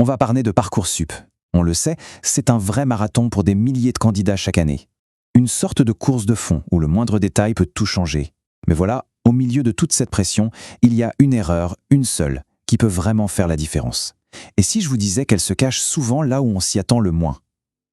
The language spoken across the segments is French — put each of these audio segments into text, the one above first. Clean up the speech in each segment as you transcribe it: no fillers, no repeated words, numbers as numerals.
On va parler de Parcoursup. On le sait, c'est un vrai marathon pour des milliers de candidats chaque année. Une sorte de course de fond où le moindre détail peut tout changer. Mais voilà, au milieu de toute cette pression, il y a une erreur, une seule, qui peut vraiment faire la différence. Et si je vous disais qu'elle se cache souvent là où on s'y attend le moins,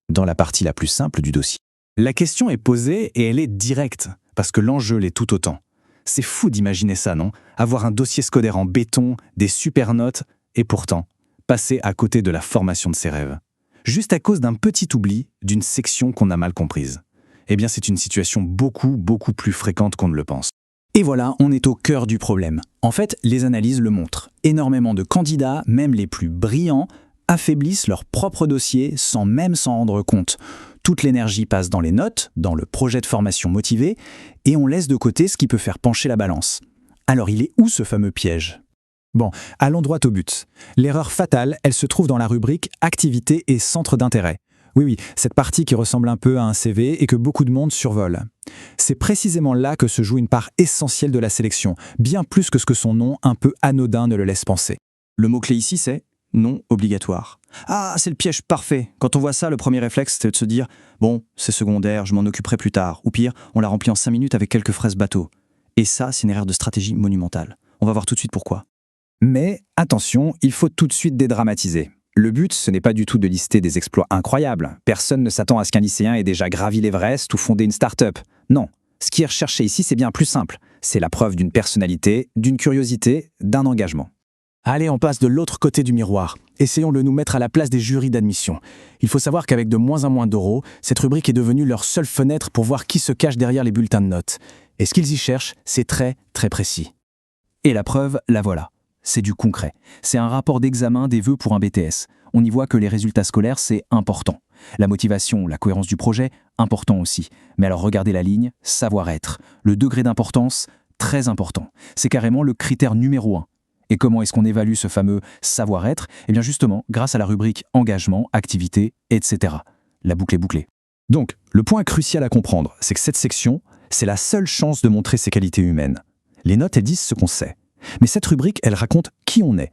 dans la partie la plus simple du dossier? La question est posée et elle est directe, parce que l'enjeu l'est tout autant. C'est fou d'imaginer ça, non? Avoir un dossier scolaire en béton, des super notes, et pourtant, passer à côté de la formation de ses rêves. Juste à cause d'un petit oubli, d'une section qu'on a mal comprise. Eh bien, c'est une situation beaucoup plus fréquente qu'on ne le pense. Et voilà, on est au cœur du problème. En fait, les analyses le montrent. Énormément de candidats, même les plus brillants, affaiblissent leur propre dossier sans même s'en rendre compte. Toute l'énergie passe dans les notes, dans le projet de formation motivé, et on laisse de côté ce qui peut faire pencher la balance. Alors il est où ce fameux piège? Bon, allons droit au but. L'erreur fatale, elle se trouve dans la rubrique « Activités et centres d'intérêt ». Oui, cette partie qui ressemble un peu à un CV et que beaucoup de monde survole. C'est précisément là que se joue une part essentielle de la sélection, bien plus que ce que son nom un peu anodin ne le laisse penser. Le mot-clé ici, c'est non obligatoire. Ah, c'est le piège parfait. Quand on voit ça, le premier réflexe, c'est de se dire « Bon, c'est secondaire, je m'en occuperai plus tard. » Ou pire, on l'a rempli en 5 minutes avec quelques fraises bateau. Et ça, c'est une erreur de stratégie monumentale. On va voir tout de suite pourquoi. Mais attention, il faut tout de suite dédramatiser. Le but, ce n'est pas du tout de lister des exploits incroyables. Personne ne s'attend à ce qu'un lycéen ait déjà gravi l'Everest ou fondé une start-up. Non, ce qui est recherché ici, c'est bien plus simple. C'est la preuve d'une personnalité, d'une curiosité, d'un engagement. Allez, on passe de l'autre côté du miroir. Essayons de nous mettre à la place des jurys d'admission. Il faut savoir qu'avec de moins en moins d'euros, cette rubrique est devenue leur seule fenêtre pour voir qui se cache derrière les bulletins de notes. Et ce qu'ils y cherchent, c'est très précis. Et la preuve, la voilà. C'est du concret. C'est un rapport d'examen des vœux pour un BTS. On y voit que les résultats scolaires, c'est important. La motivation, la cohérence du projet, important aussi. Mais alors regardez la ligne, savoir-être. Le degré d'importance, très important. C'est carrément le critère numéro 1. Et comment est-ce qu'on évalue ce fameux savoir-être? Eh bien justement, grâce à la rubrique engagement, activité, etc. La boucle est bouclée. Donc, le point crucial à comprendre, c'est que cette section, c'est la seule chance de montrer ses qualités humaines. Les notes, elles disent ce qu'on sait. Mais cette rubrique, elle raconte qui on est.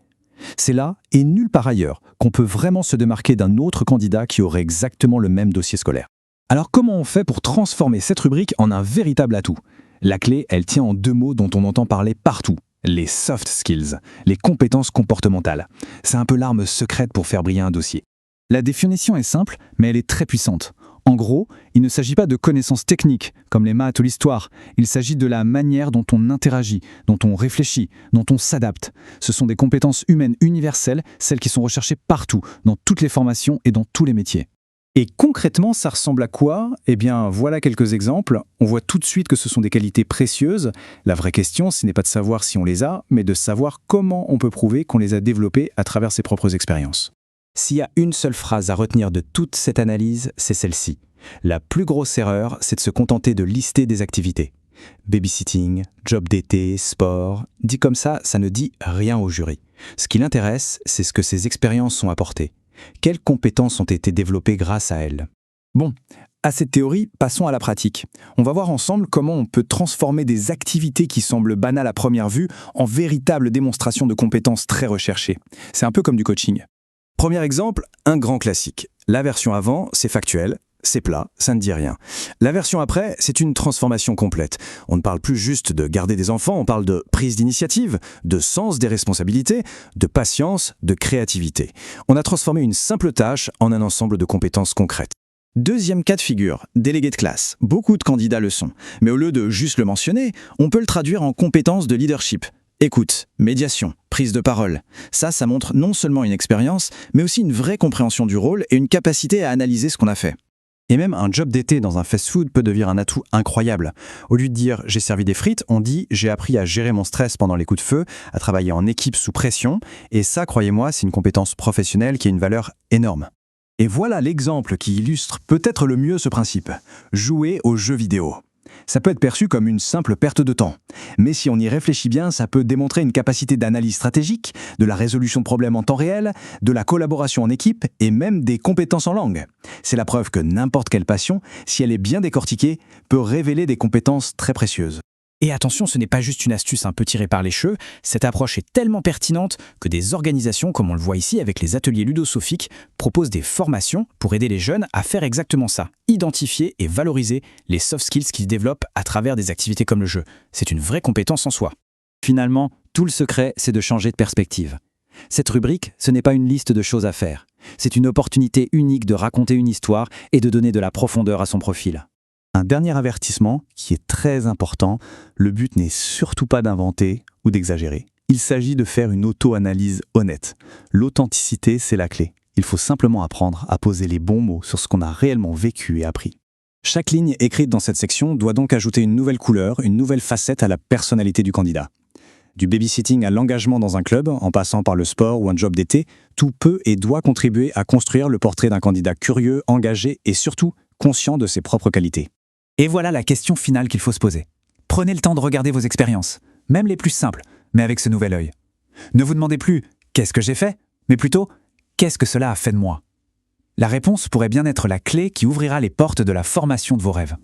C'est là, et nulle part ailleurs, qu'on peut vraiment se démarquer d'un autre candidat qui aurait exactement le même dossier scolaire. Alors comment on fait pour transformer cette rubrique en un véritable atout? La clé, elle tient en 2 mots dont on entend parler partout. Les soft skills, les compétences comportementales. C'est un peu l'arme secrète pour faire briller un dossier. La définition est simple, mais elle est très puissante. En gros, il ne s'agit pas de connaissances techniques, comme les maths ou l'histoire. Il s'agit de la manière dont on interagit, dont on réfléchit, dont on s'adapte. Ce sont des compétences humaines universelles, celles qui sont recherchées partout, dans toutes les formations et dans tous les métiers. Et concrètement, ça ressemble à quoi? Eh bien, voilà quelques exemples. On voit tout de suite que ce sont des qualités précieuses. La vraie question, ce n'est pas de savoir si on les a, mais de savoir comment on peut prouver qu'on les a développées à travers ses propres expériences. S'il y a une seule phrase à retenir de toute cette analyse, c'est celle-ci. La plus grosse erreur, c'est de se contenter de lister des activités. Babysitting, job d'été, sport. Dit comme ça ne dit rien au jury. Ce qui l'intéresse, c'est ce que ces expériences ont apporté. Quelles compétences ont été développées grâce à elles? Bon, à cette théorie, passons à la pratique. On va voir ensemble comment on peut transformer des activités qui semblent banales à première vue en véritables démonstrations de compétences très recherchées. C'est un peu comme du coaching. Premier exemple, un grand classique. La version avant, c'est factuel, c'est plat, ça ne dit rien. La version après, c'est une transformation complète. On ne parle plus juste de garder des enfants, on parle de prise d'initiative, de sens des responsabilités, de patience, de créativité. On a transformé une simple tâche en un ensemble de compétences concrètes. Deuxième cas de figure, délégué de classe. Beaucoup de candidats le sont. Mais au lieu de juste le mentionner, on peut le traduire en compétences de leadership. Écoute, médiation, prise de parole. Ça montre non seulement une expérience, mais aussi une vraie compréhension du rôle et une capacité à analyser ce qu'on a fait. Et même un job d'été dans un fast-food peut devenir un atout incroyable. Au lieu de dire « j'ai servi des frites », on dit « j'ai appris à gérer mon stress pendant les coups de feu, à travailler en équipe sous pression ». Et ça, croyez-moi, c'est une compétence professionnelle qui a une valeur énorme. Et voilà l'exemple qui illustre peut-être le mieux ce principe. Jouer aux jeux vidéo. Ça peut être perçu comme une simple perte de temps. Mais si on y réfléchit bien, ça peut démontrer une capacité d'analyse stratégique, de la résolution de problèmes en temps réel, de la collaboration en équipe et même des compétences en langue. C'est la preuve que n'importe quelle passion, si elle est bien décortiquée, peut révéler des compétences très précieuses. Et attention, ce n'est pas juste une astuce un peu tirée par les cheveux, cette approche est tellement pertinente que des organisations, comme on le voit ici avec les ateliers ludosophiques, proposent des formations pour aider les jeunes à faire exactement ça, identifier et valoriser les soft skills qu'ils développent à travers des activités comme le jeu. C'est une vraie compétence en soi. Finalement, tout le secret, c'est de changer de perspective. Cette rubrique, ce n'est pas une liste de choses à faire. C'est une opportunité unique de raconter une histoire et de donner de la profondeur à son profil. Un dernier avertissement qui est très important, le but n'est surtout pas d'inventer ou d'exagérer. Il s'agit de faire une auto-analyse honnête. L'authenticité, c'est la clé. Il faut simplement apprendre à poser les bons mots sur ce qu'on a réellement vécu et appris. Chaque ligne écrite dans cette section doit donc ajouter une nouvelle couleur, une nouvelle facette à la personnalité du candidat. Du babysitting à l'engagement dans un club, en passant par le sport ou un job d'été, tout peut et doit contribuer à construire le portrait d'un candidat curieux, engagé et surtout conscient de ses propres qualités. Et voilà la question finale qu'il faut se poser. Prenez le temps de regarder vos expériences, même les plus simples, mais avec ce nouvel œil. Ne vous demandez plus « qu'est-ce que j'ai fait ?», mais plutôt « qu'est-ce que cela a fait de moi ?» La réponse pourrait bien être la clé qui ouvrira les portes de la formation de vos rêves.